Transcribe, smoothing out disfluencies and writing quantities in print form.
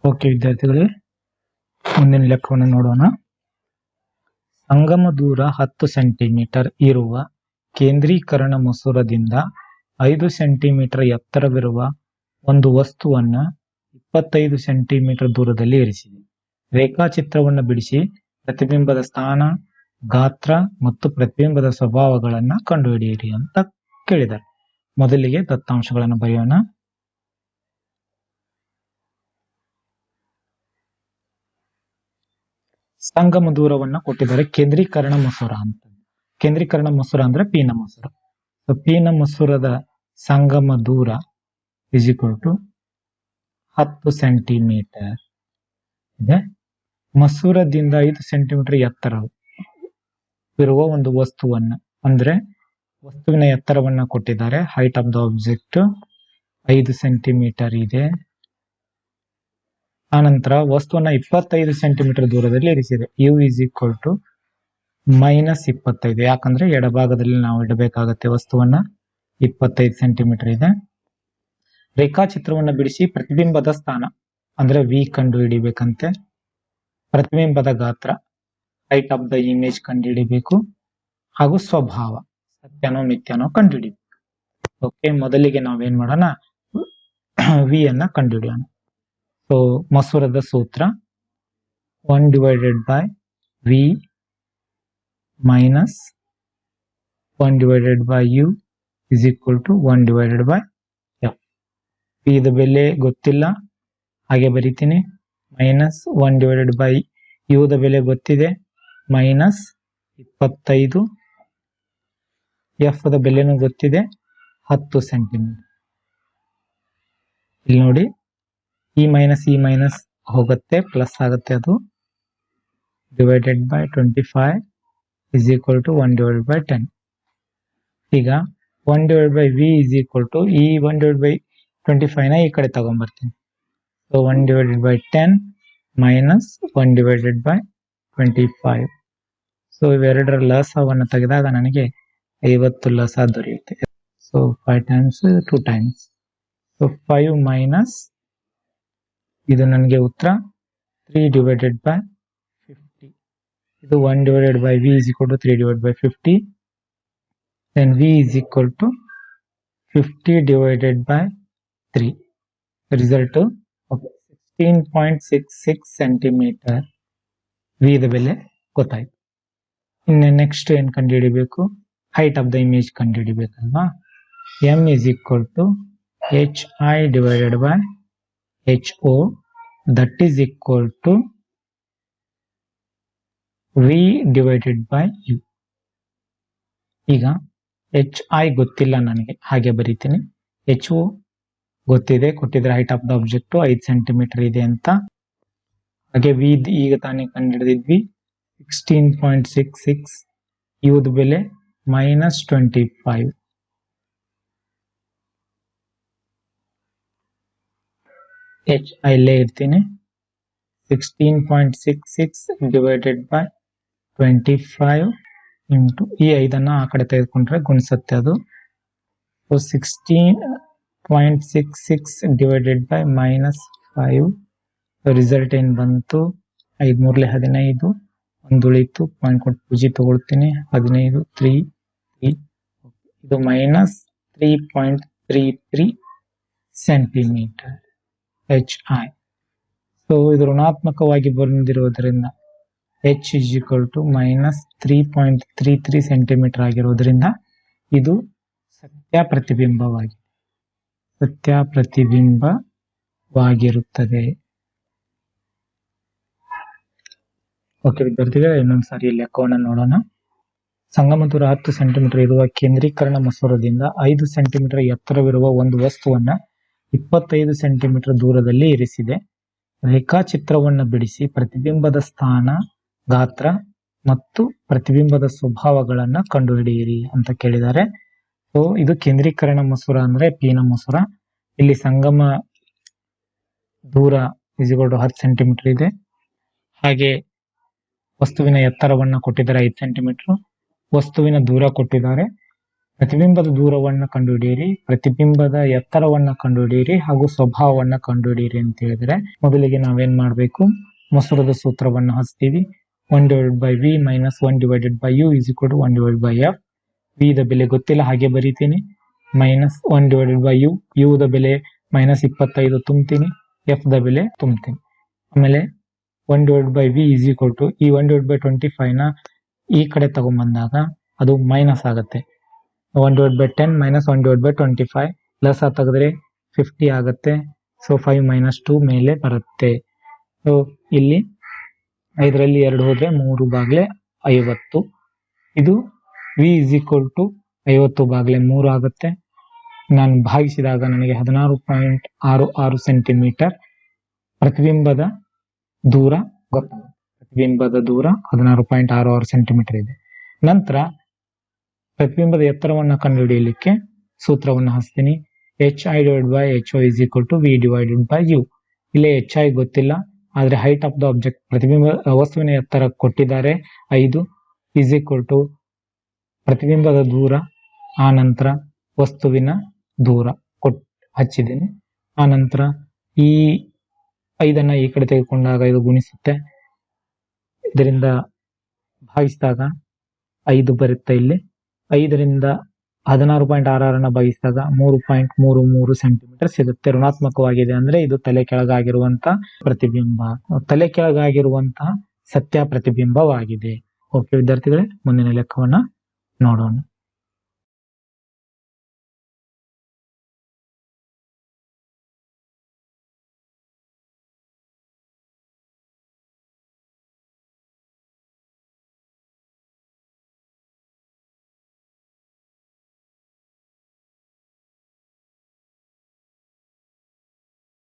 Okay ವಿದ್ಯಾರ್ಥಿಗಳೇ, ಮುಂದಿನ ಲೆಕ್ಕವನ್ನು ನೋಡೋಣ. ಸಂಗಮ ದೂರ 10 ಸೆಂಟಿಮೀಟರ್ ಇರುವ ಕೇಂದ್ರೀಕರಣ ಮಸೂರದಿಂದ 5 ಸೆಂಟಿಮೀಟರ್ ಎತ್ತರವಿರುವ ಒಂದು ವಸ್ತುವನ್ನು 25 ಸೆಂಟಿಮೀಟರ್ ದೂರದಲ್ಲಿ ಇರಿಸಿದೆ. ರೇಖಾಚಿತ್ರವನ್ನು ಬಿಡಿಸಿ ಪ್ರತಿಬಿಂಬದ ಸ್ಥಾನ, ಗಾತ್ರ ಮತ್ತು ಪ್ರತಿಬಿಂಬದ ಸ್ವಭಾವಗಳನ್ನು ಕಂಡುಹಿಡಿಯಿರಿ ಅಂತ ಕೇಳಿದ್ದಾರೆ. ಮೊದಲಿಗೆ ದತ್ತಾಂಶಗಳನ್ನು ಬರೆಯೋಣ. ಸಂಗಮ ದೂರವನ್ನ ಕೊಟ್ಟಿದ್ದಾರೆ. ಕೇಂದ್ರೀಕರಣ ಮಸೂರ ಅಂತ. ಕೇಂದ್ರೀಕರಣ ಮಸೂರ ಅಂದ್ರೆ ಪೀನ ಮಸೂರ. ಪೀನ ಮಸೂರದ ಸಂಗಮ ದೂರ ಇಸ್ ಈಕ್ವಲ್ ಟು 10 ಸೆಂಟಿಮೀಟರ್ ಇದೆ. ಮಸೂರದಿಂದ 5 ಸೆಂಟಿಮೀಟರ್ ಎತ್ತರವಿರುವ ಒಂದು ವಸ್ತುವನ್ನ, ಅಂದ್ರೆ ವಸ್ತುವಿನ ಎತ್ತರವನ್ನ ಕೊಟ್ಟಿದ್ದಾರೆ. Height of the object 5 centimetre ಇದೆ. ಆನಂತರ ವಸ್ತುವನ್ನ 25 ಸೆಂಟಿಮೀಟರ್ ದೂರದಲ್ಲಿ ಇರಿಸಿದೆ. U is equal to -25. ಯಾಕಂದ್ರೆ ಎಡಭಾಗದಲ್ಲಿ ನಾವು ಇಡಬೇಕಾಗತ್ತೆ ವಸ್ತುವನ್ನ. 25 ಸೆಂಟಿಮೀಟರ್ ಇದೆ. ರೇಖಾಚಿತ್ರವನ್ನ ಬಿಡಿಸಿ ಪ್ರತಿಬಿಂಬದ ಸ್ಥಾನ ಅಂದ್ರೆ ವಿ ಕಂಡು ಹಿಡಿಬೇಕಂತೆ. ಪ್ರತಿಬಿಂಬದ ಗಾತ್ರ ಹೈಟ್ ಆಫ್ ದ ಇಮೇಜ್ ಕಂಡು ಹಿಡಿಬೇಕು. ಹಾಗೂ ಸ್ವಭಾವ ಸತ್ಯನೋ ಮಿಥ್ಯಾನೋ ಕಂಡು ಹಿಡಿಬೇಕು. ಓಕೆ, ಮೊದಲಿಗೆ ನಾವೇನ್ ಮಾಡೋಣ, ವಿ ಅನ್ನ ಕಂಡು ಹಿಡಿಯೋಣ. ಸೊ ಮಸೂರದ ಸೂತ್ರ 1/v minus 1/u is equal to 1/f. v the ಬೆಲೆ ಗೊತ್ತಿಲ್ಲ, ಹಾಗೆ ಬರೀತೀನಿ. -1/u ದ ಬೆಲೆ ಗೊತ್ತಿದೆ, -25. f ದ ಬೆಲೆನೂ ಗೊತ್ತಿದೆ, 10 ಸೆಂಟಿಮೀಟರ್. ಇಲ್ಲಿ ನೋಡಿ, ಈ ಮೈನಸ್ ಹೋಗುತ್ತೆ, ಪ್ಲಸ್ ಆಗುತ್ತೆ. ಅದು divided by 25 is equal to 1/10. ಈಗ 1/v is equal to ಈ 1/25 ನ ಈ ಕಡೆ ತಗೊಂಡ್ಬರ್ತೀನಿ. So 1/10 minus 1/25. ಸೊ ಇವೆರಡರ ಲಸವನ್ನು ತೆಗೆದಾಗ ನನಗೆ 50 ಲಸ ದೊರೆಯುತ್ತೆ. So 5 times 2 times. So 5 minus ಇದು ನನಗೆ ಉತ್ತರ 3/50. ಇದು 1/v is equal to 3/50. Then v is equal to 50/3. Result 16.66 centimetre. We the ಬೆಲೆ ಗೊತ್ತಾಯ್ತು. ಇನ್ನು ನೆಕ್ಸ್ಟ್ ಏನ್ ಕಂಡು ಹಿಡಿಬೇಕು, ಹೈಟ್ ಆಫ್ ದ ಇಮೇಜ್ ಕಂಡು ಹಿಡಿಬೇಕಲ್ವಾ. m is equal to hi/ho, that is equal to v divided by u. ಈಗ hi ಗೊತ್ತಿಲ್ಲ ನನಗೆ, ಹಾಗೆ ಬರೀತೀನಿ. ho ಗೊತ್ತಿದೆ, ಕೊಟ್ಟಿದ್ರೆ height of the object 5 centimetre ಇದೆ ಅಂತ. ಹಾಗೆ v ಈಗ ತಾನೇ ಕಂಡು ಹಿಡಿದಿದ್ವಿ 16.66. u ದ ಬೆಲೆ -25. hi ಲೇ ಇರ್ತೀನಿ. 16.66 divided by 25 ಇಂಟು ಈ 5 ಆ ಕಡೆ ತೆಗೆದುಕೊಂಡ್ರೆ ಗುಣಿಸುತ್ತೆ ಅದು. 16.66 divided by -5. ರಿಸಲ್ಟ್ ಏನ್ ಬಂತು, 5 3 15. ಒಂದು ಉಳಿತು, ಪಾಯಿಂಟ್ ಕೊಟ್ಟು ಪೂಜಿ ತಗೊಳ್ತೀನಿ. 15 3. ಇದು -3.33 ಸೆಂಟಿಮೀಟರ್ hi. ಸೊ ಇದು ಋಣಾತ್ಮಕವಾಗಿ ಬಂದಿರುವುದರಿಂದ h is equal to -3.33 centimetre ಆಗಿರುವುದರಿಂದ ಇದು ಸತ್ಯ ಪ್ರತಿಬಿಂಬವಾಗಿರುತ್ತದೆ. ಓಕೆ ವಿದ್ಯಾರ್ಥಿಗಳೇ, ಇನ್ನೊಂದ್ಸಾರಿ ಲೆಕ್ಕವನ್ನು ನೋಡೋಣ. ಸಂಗಮ ದೂರ 10 ಸೆಂಟಿಮೀಟರ್ ಇರುವ ಕೇಂದ್ರೀಕರಣ ಮಸೂರದಿಂದ 5 ಸೆಂಟಿಮೀಟರ್ ಎತ್ತರವಿರುವ ಒಂದು ವಸ್ತುವನ್ನ 25 ಸೆಂಟಿಮೀಟರ್ ದೂರದಲ್ಲಿ ಇರಿಸಿದೆ. ರೇಖಾಚಿತ್ರವನ್ನು ಬಿಡಿಸಿ ಪ್ರತಿಬಿಂಬದ ಸ್ಥಾನ, ಗಾತ್ರ ಮತ್ತು ಪ್ರತಿಬಿಂಬದ ಸ್ವಭಾವಗಳನ್ನ ಕಂಡುಹಿಡಿಯಿರಿ ಅಂತ ಕೇಳಿದ್ದಾರೆ. ಸೊ ಇದು ಕೇಂದ್ರೀಕರಣ ಮಸೂರ ಅಂದ್ರೆ ಪೀನ ಮಸೂರ. ಇಲ್ಲಿ ಸಂಗಮ ದೂರ ಇಸ್ ಈಕ್ವಲ್ ಟು 10 ಸೆಂಟಿಮೀಟರ್ ಇದೆ. ಹಾಗೆ ವಸ್ತುವಿನ ಎತ್ತರವನ್ನ ಕೊಟ್ಟಿದ್ದಾರೆ 5 ಸೆಂಟಿಮೀಟರ್. ವಸ್ತುವಿನ ದೂರ ಕೊಟ್ಟಿದ್ದಾರೆ ಪ್ರತಿಬಿಂಬದ ದೂರವನ್ನು ಕಂಡುಹಿಡಿಯಿರಿ, ಪ್ರತಿಬಿಂಬದ ಎತ್ತರವನ್ನು ಕಂಡುಹಿಡಿಯಿರಿ ಹಾಗೂ ಸ್ವಭಾವವನ್ನು ಕಂಡುಹಿಡಿಯಿರಿ ಅಂತ ಹೇಳಿದ್ರೆ ಮೊದಲಿಗೆ ನಾವೇನ್ ಮಾಡಬೇಕು, ಮೊಸರದ ಸೂತ್ರವನ್ನು ಹಚ್ತೀವಿ. 1/v - 1/u = 1/f. v the ಬೆಲೆ ಗೊತ್ತಿಲ್ಲ, ಹಾಗೆ ಬರೀತೀನಿ. -1/u, u ದ ಬೆಲೆ -25 ತುಂಬ್ತೀನಿ, f ದ ಬೆಲೆ ತುಂಬ್ತೀನಿ. ಆಮೇಲೆ 1/v = ಈ 1/25 ನ ಈ ಕಡೆ ತಗೊಂಡ್ಬಂದಾಗ ಅದು ಮೈನಸ್ ಆಗುತ್ತೆ. 1/10 - 1/25 ಪ್ಲಸ್ ತೆಗೆದ್ರೆ 50 ಆಗುತ್ತೆ. ಸೊ 5 - 2 ಮೇಲೆ ಬರುತ್ತೆ. ಸೊ ಇಲ್ಲಿ 5ರಲ್ಲಿ 2 ಹೋದ್ರೆ 3/50. ಇದು v = 50/3 ಆಗುತ್ತೆ. ನಾನು ಭಾಗಿಸಿದಾಗ ನನಗೆ 16.66 ಸೆಂಟಿಮೀಟರ್ ಪ್ರತಿಬಿಂಬದ ದೂರ ಗೊತ್ತಾಗುತ್ತೆ. ಪ್ರತಿಬಿಂಬದ ದೂರ 16.66 ಸೆಂಟಿಮೀಟರ್ ಇದೆ. ನಂತರ ಪ್ರತಿಬಿಂಬದ ಎತ್ತರವನ್ನು ಕಂಡುಹಿಡಿಯಲಿಕ್ಕೆ ಸೂತ್ರವನ್ನು ಹಚ್ತೀನಿ. hi/ho = v/u. ಇಲ್ಲಿ hi ಗೊತ್ತಿಲ್ಲ, ಆದ್ರೆ ಹೈಟ್ ಆಫ್ ದ ಆಬ್ಜೆಕ್ಟ್, ಪ್ರತಿಬಿಂಬ ವಸ್ತುವಿನ ಎತ್ತರ ಕೊಟ್ಟಿದ್ದಾರೆ 5 = ಪ್ರತಿಬಿಂಬದ ದೂರ, ಆ ನಂತರ ವಸ್ತುವಿನ ದೂರ ಹಚ್ಚಿದ್ದೀನಿ. ಆ ನಂತರ ಈ 5ಅನ್ನ ಈ ಕಡೆ ತೆಗೆದುಕೊಂಡಾಗ ಇದು ಗುಣಿಸುತ್ತೆ, ಇದರಿಂದ ಭಾಗಿಸಿದಾಗ 5 ಬರುತ್ತೆ. ಇಲ್ಲಿ 5ರಿಂದ 16.66 ಭಾಗಿಸಿದಾಗ 3.33 ಸೆಂಟಿಮೀಟರ್ ಸಿಗುತ್ತೆ. ಋಣಾತ್ಮಕವಾಗಿದೆ ಅಂದ್ರೆ ಇದು ತಲೆ ಕೆಳಗಾಗಿರುವಂತಹ ಪ್ರತಿಬಿಂಬ, ತಲೆ ಕೆಳಗಾಗಿರುವಂತಹ ಸತ್ಯ ಪ್ರತಿಬಿಂಬವಾಗಿದೆ. ಓಕೆ ವಿದ್ಯಾರ್ಥಿಗಳೇ, ಮುಂದಿನ ಲೆಕ್ಕವನ್ನ ನೋಡೋಣ.